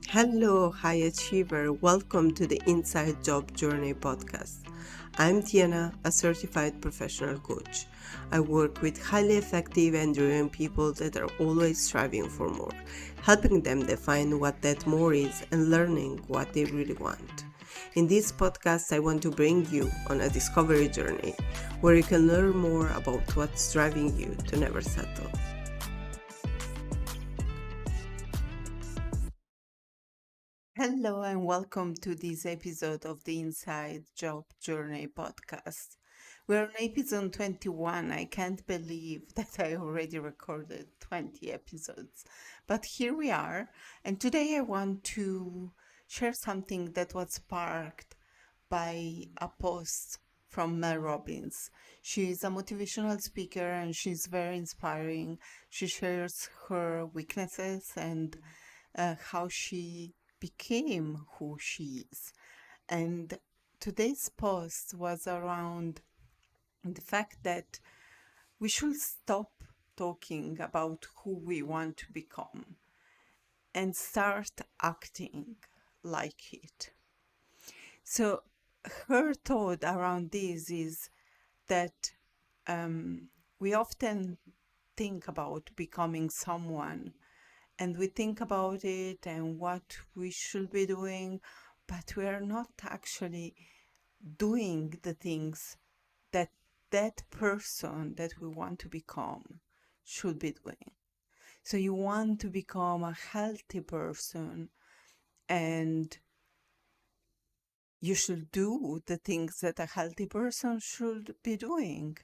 Hello, high achiever. Welcome to the Inside Job Journey podcast. I'm Tiana, a certified professional coach. I work with highly effective and driven people that are always striving for more, helping them define what that more is and learning what they really want. In this podcast, I want to bring you on a discovery journey where you can learn more about what's driving you to never settle. Hello and welcome to this episode of the Inside Job Journey podcast. We're on episode 21. I can't believe that I already recorded 20 episodes. But here we are, and today I want to share something that was sparked by a post from Mel Robbins. She's a motivational speaker and she's very inspiring. She shares her weaknesses and how she became who she is. And today's post was around the fact that we should stop talking about who we want to become and start acting like it. So, her thought around this is that we often think about becoming someone and we think about it and what we should be doing, but we are not actually doing the things that that person that we want to become should be doing. So you want to become a healthy person and you should do the things that a healthy person should be doing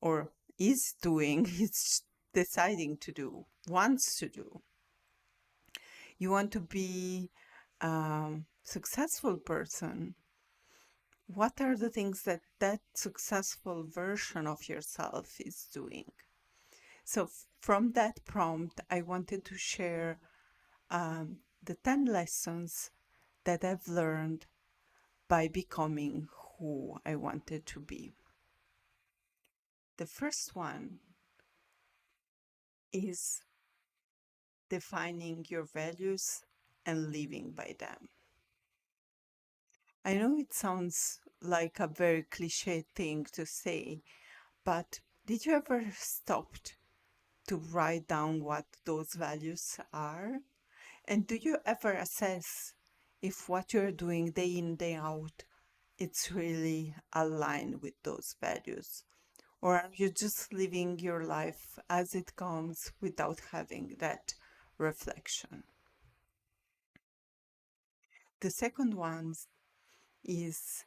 or is doing, is deciding to do, wants to do. You want to be a successful person. What are the things that that successful version of yourself is doing? So from that prompt, I wanted to share the 10 lessons that I've learned by becoming who I wanted to be. The first one is defining your values and living by them. I know it sounds like a very cliche thing to say, but did you ever stop to write down what those values are? And do you ever assess if what you're doing day in, day out, it's really aligned with those values? Or are you just living your life as it comes without having that reflection? The second one is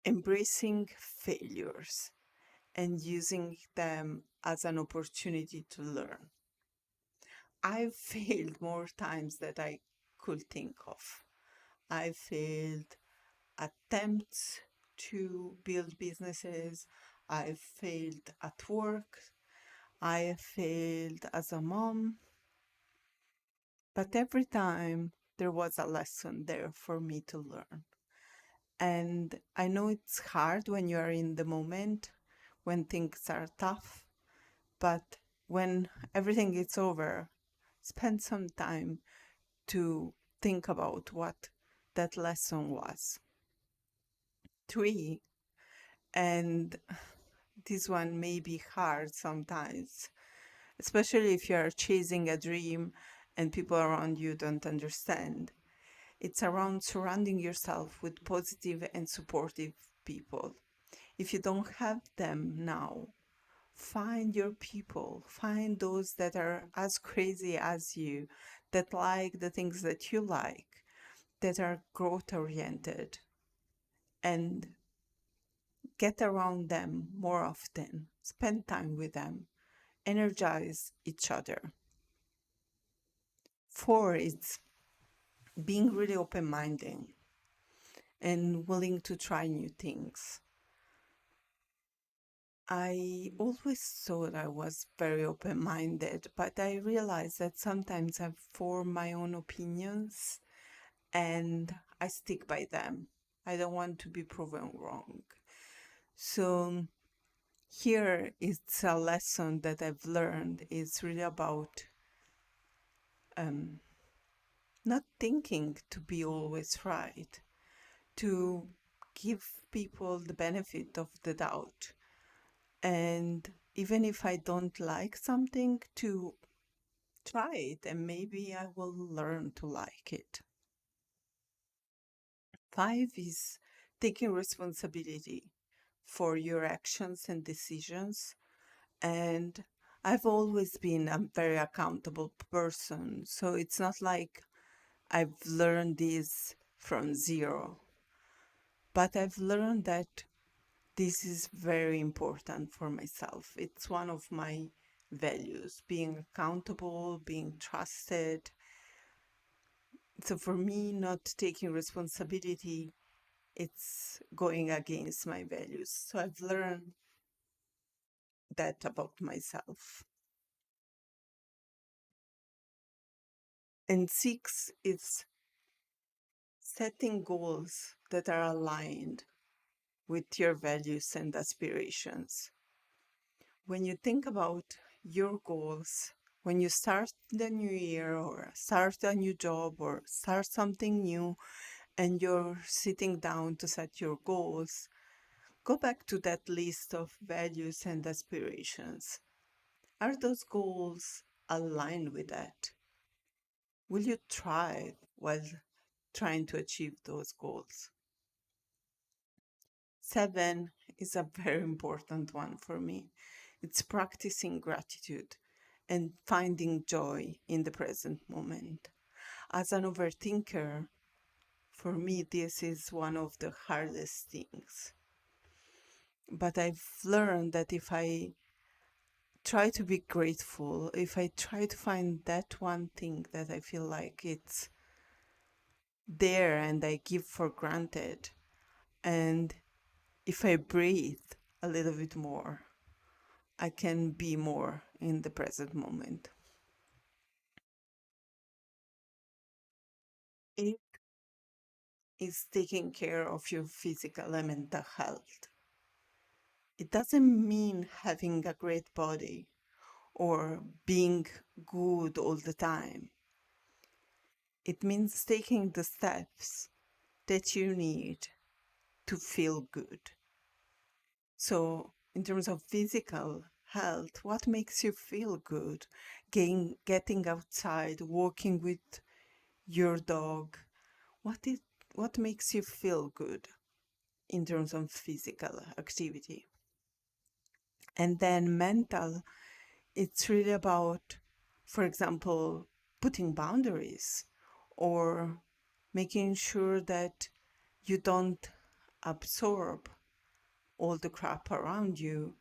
embracing failures and using them as an opportunity to learn. I've failed more times than I could think of. I failed attempts to build businesses. I failed at work. I failed as a mom. But every time there was a lesson there for me to learn. And I know it's hard when you are in the moment, when things are tough, but when everything is over, spend some time to think about what that lesson was. 3, and this one may be hard sometimes, especially if you are chasing a dream and people around you don't understand. It's around surrounding yourself with positive and supportive people. If you don't have them now, find your people, find those that are as crazy as you, that like the things that you like, that are growth oriented, and get around them more often, spend time with them, energize each other. 4 is being really open minded and willing to try new things. I always thought I was very open minded, but I realized that sometimes I form my own opinions and I stick by them. I don't want to be proven wrong. So here it's a lesson that I've learned. It's really about not thinking to be always right, to give people the benefit of the doubt. And even if I don't like something, to try it and maybe I will learn to like it. Five is taking responsibility for your actions and decisions. And I've always been a very accountable person. So it's not like I've learned this from zero, but I've learned that this is very important for myself. It's one of my values, being accountable, being trusted. So for me, not taking responsibility, it's going against my values. So I've learned that about myself. And six is setting goals that are aligned with your values and aspirations. When you think about your goals, when you start the new year or start a new job or start something new and you're sitting down to set your goals, go back to that list of values and aspirations. Are those goals aligned with that? Will you thrive while trying to achieve those goals? Seven is a very important one for me. It's practicing gratitude and finding joy in the present moment. As an overthinker, for me, this is one of the hardest things. But I've learned that if I try to be grateful, if I try to find that one thing that I feel like it's there and I give for granted, and if I breathe a little bit more, I can be more in the present moment. It is taking care of your physical and mental health. It doesn't mean having a great body or being good all the time. It means taking the steps that you need to feel good. So, in terms of physical health, what makes you feel good? Getting outside, walking with your dog. What is what makes you feel good in terms of physical activity? And then mental, it's really about, for example, putting boundaries or making sure that you don't absorb all the crap around you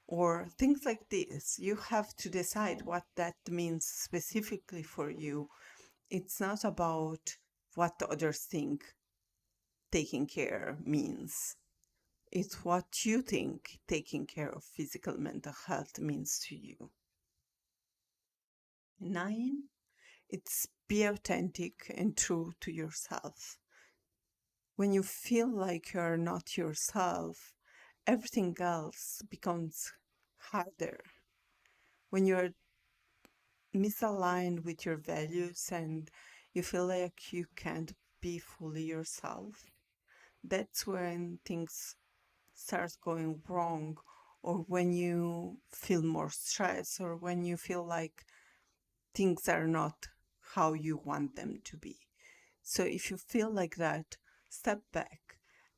or things like this. You have to decide what that means specifically for you. It's not about what others think taking care means. It's what you think taking care of physical mental health means to you. Nine, it's be authentic and true to yourself. When you feel like you're not yourself, everything else becomes harder. When you're misaligned with your values and you feel like you can't be fully yourself, that's when things start going wrong, or when you feel more stress, or when you feel like things are not how you want them to be. So if you feel like that, step back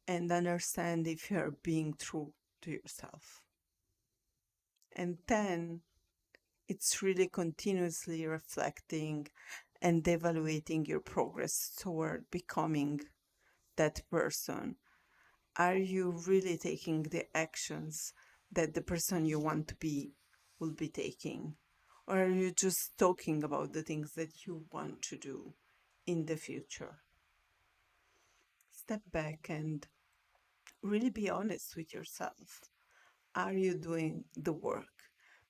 and understand if you're being true to yourself. And then it's really continuously reflecting and evaluating your progress toward becoming that person. Are you really taking the actions that the person you want to be will be taking? Or are you just talking about the things that you want to do in the future? Step back and really be honest with yourself. Are you doing the work?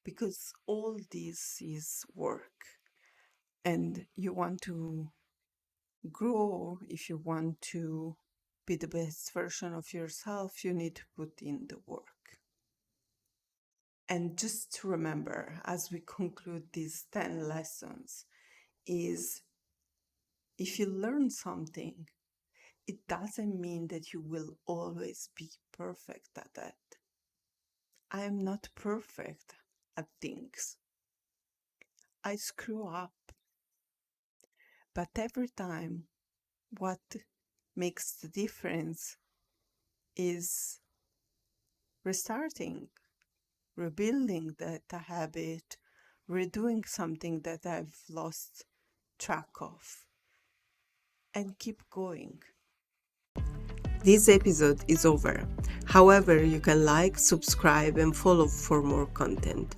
Because all this is work. And you want to grow, if you want to be the best version of yourself, you need to put in the work. And just to remember, as we conclude these 10 lessons, is If you learn something, it doesn't mean that you will always be perfect at that. I am not perfect at things. I screw up. But every time, what makes the difference is restarting, rebuilding that habit, redoing something that I've lost track of, and keep going. This episode is over. However, you can like, subscribe, and follow for more content.